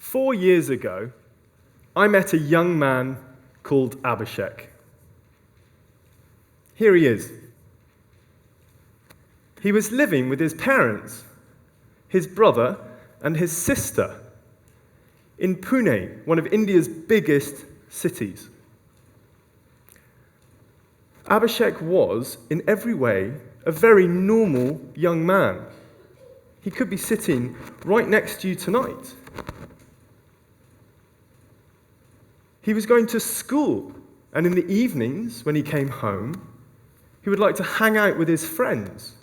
4 years ago, I met a young man called Abhishek. Here he is. He was living with his parents, his brother, and his sister in Pune, one of India's biggest cities. Abhishek was, in every way, a very normal young man. He could be sitting right next to you tonight. He was going to school, and in the evenings, when he came home, he would like to hang out with his friends.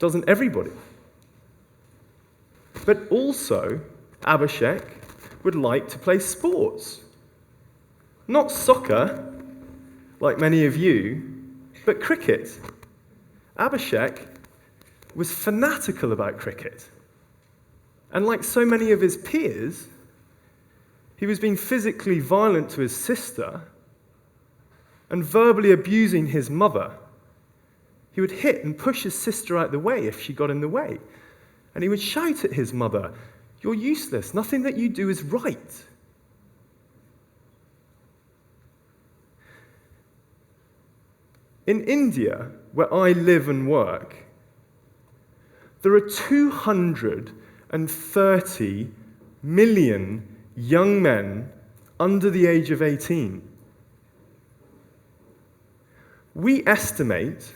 Doesn't everybody? But also, Abhishek would like to play sports. Not soccer, like many of you, but cricket. Abhishek was fanatical about cricket. And like so many of his peers, he was being physically violent to his sister and verbally abusing his mother. He would hit and push his sister out the way if she got in the way. And he would shout at his mother, "You're useless. Nothing that you do is right." In India, where I live and work, there are 230 million young men under the age of 18. We estimate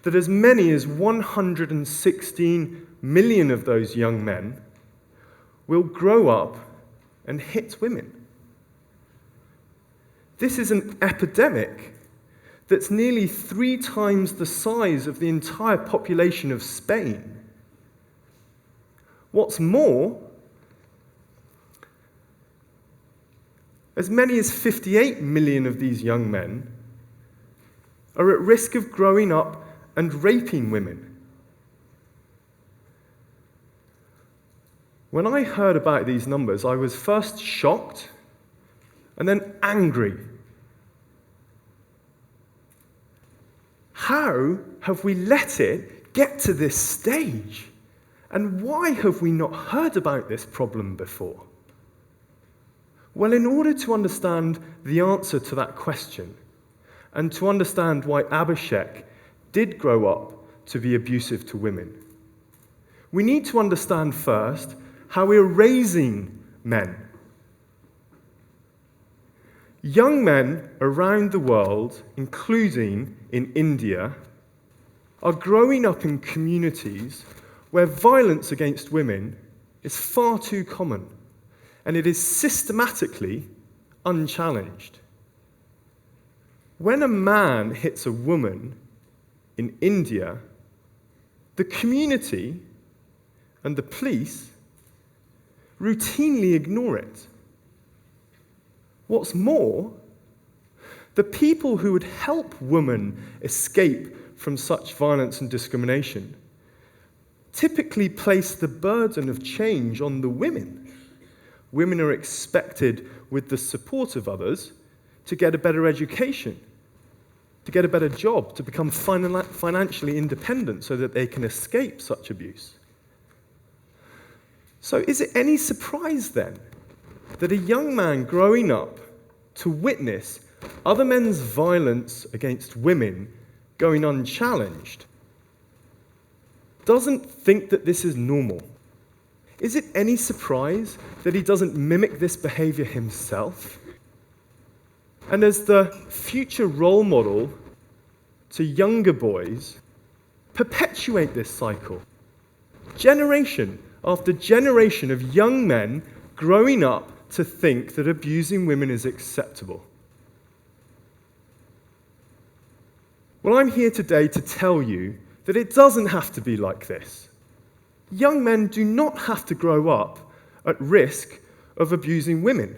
that as many as 116 million of those young men will grow up and hit women. This is an epidemic that's nearly 3 times the size of the entire population of Spain. What's more, as many as 58 million of these young men are at risk of growing up and raping women. When I heard about these numbers, I was first shocked and then angry. How have we let it get to this stage? And why have we not heard about this problem before? Well, in order to understand the answer to that question, and to understand why Abhishek did grow up to be abusive to women, we need to understand first how we're raising men. Young men around the world, including in India, are growing up in communities where violence against women is far too common, and it is systematically unchallenged. When a man hits a woman in India, the community and the police routinely ignore it. What's more, the people who would help women escape from such violence and discrimination typically place the burden of change on the women. Women are expected, with the support of others, to get a better education, to get a better job, to become financially independent so that they can escape such abuse. So is it any surprise then that a young man growing up to witness other men's violence against women going unchallenged doesn't think that this is normal? Is it any surprise that he doesn't mimic this behavior himself? And as the future role model to younger boys, perpetuate this cycle. Generation after generation of young men growing up to think that abusing women is acceptable. Well, I'm here today to tell you that it doesn't have to be like this. Young men do not have to grow up at risk of abusing women.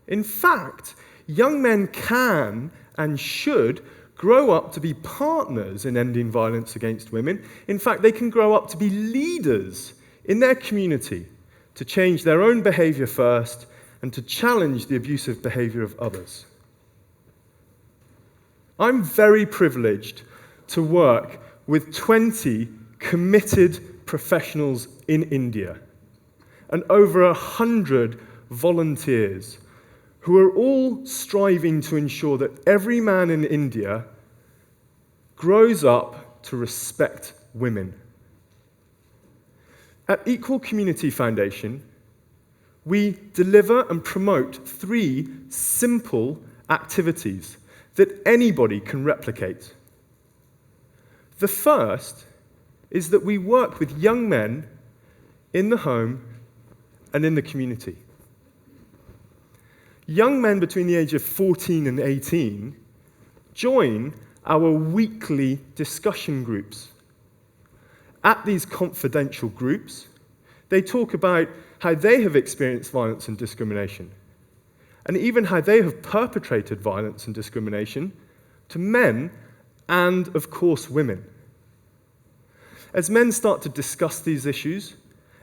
In fact, young men can and should grow up to be partners in ending violence against women. In fact, they can grow up to be leaders in their community, to change their own behavior first and to challenge the abusive behavior of others. I'm very privileged to work with 20 committed professionals in India. and over 100 volunteers who are all striving to ensure that every man in India grows up to respect women. At Equal Community Foundation, we deliver and promote 3 simple activities that anybody can replicate. The first is that we work with young men in the home and in the community. Young men between the age of 14 and 18 join our weekly discussion groups. At these confidential groups, they talk about how they have experienced violence and discrimination, and even how they have perpetrated violence and discrimination to men and, of course, women. As men start to discuss these issues,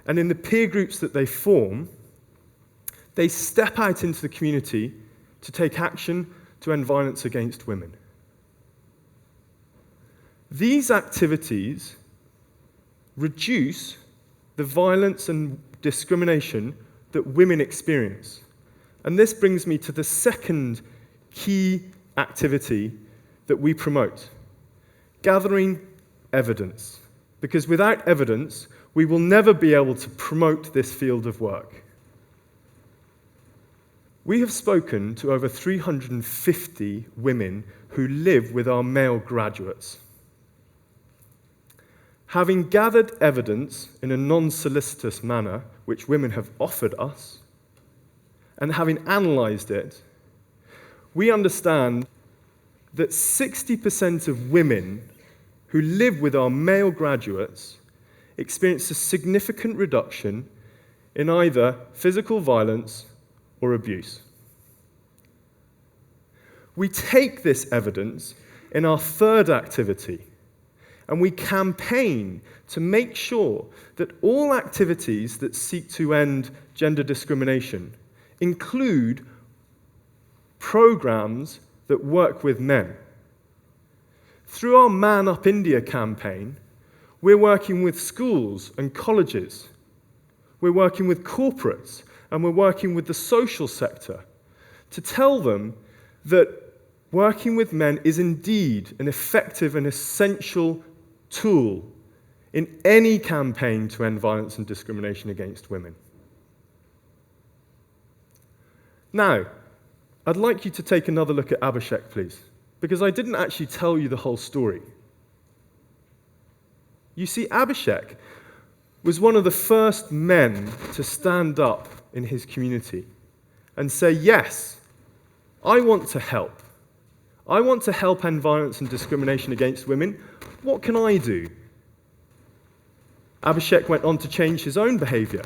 and in the peer groups that they form, they step out into the community to take action to end violence against women. These activities reduce the violence and discrimination that women experience. And this brings me to the second key activity that we promote: gathering evidence. Because without evidence, we will never be able to promote this field of work. We have spoken to over 350 women who live with our male graduates. Having gathered evidence in a non-solicitous manner, which women have offered us, and having analysed it, we understand that 60% of women who live with our male graduates experience a significant reduction in either physical violence or abuse. We take this evidence in our third activity, and we campaign to make sure that all activities that seek to end gender discrimination include programs that work with men. Through our Man Up India campaign, we're working with schools and colleges. We're working with corporates, and we're working with the social sector to tell them that working with men is indeed an effective and essential tool in any campaign to end violence and discrimination against women. Now, I'd like you to take another look at Abhishek, please, because I didn't actually tell you the whole story. You see, Abhishek was one of the first men to stand up in his community and say, yes, I want to help. I want to help end violence and discrimination against women. What can I do? Abhishek went on to change his own behavior.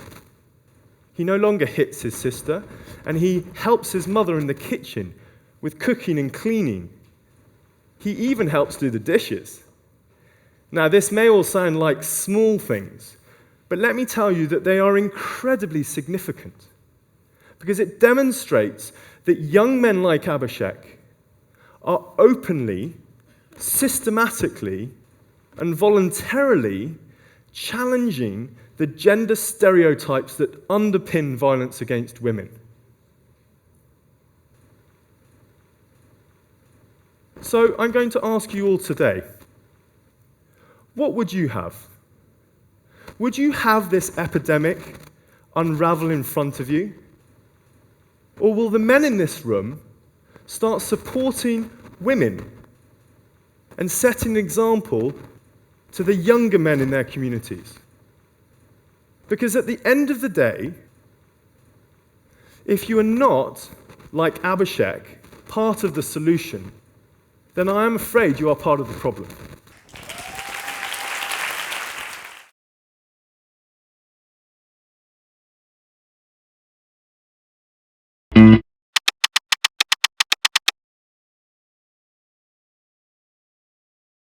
He no longer hits his sister, and he helps his mother in the kitchen with cooking and cleaning. He even helps do the dishes. Now, this may all sound like small things, but let me tell you that they are incredibly significant, because it demonstrates that young men like Abhishek are openly, systematically, and voluntarily challenging the gender stereotypes that underpin violence against women. So I'm going to ask you all today, what would you have? Would you have this epidemic unravel in front of you? Or will the men in this room start supporting women and setting an example to the younger men in their communities? Because at the end of the day, if you are not, like Abhishek, part of the solution, then I am afraid you are part of the problem.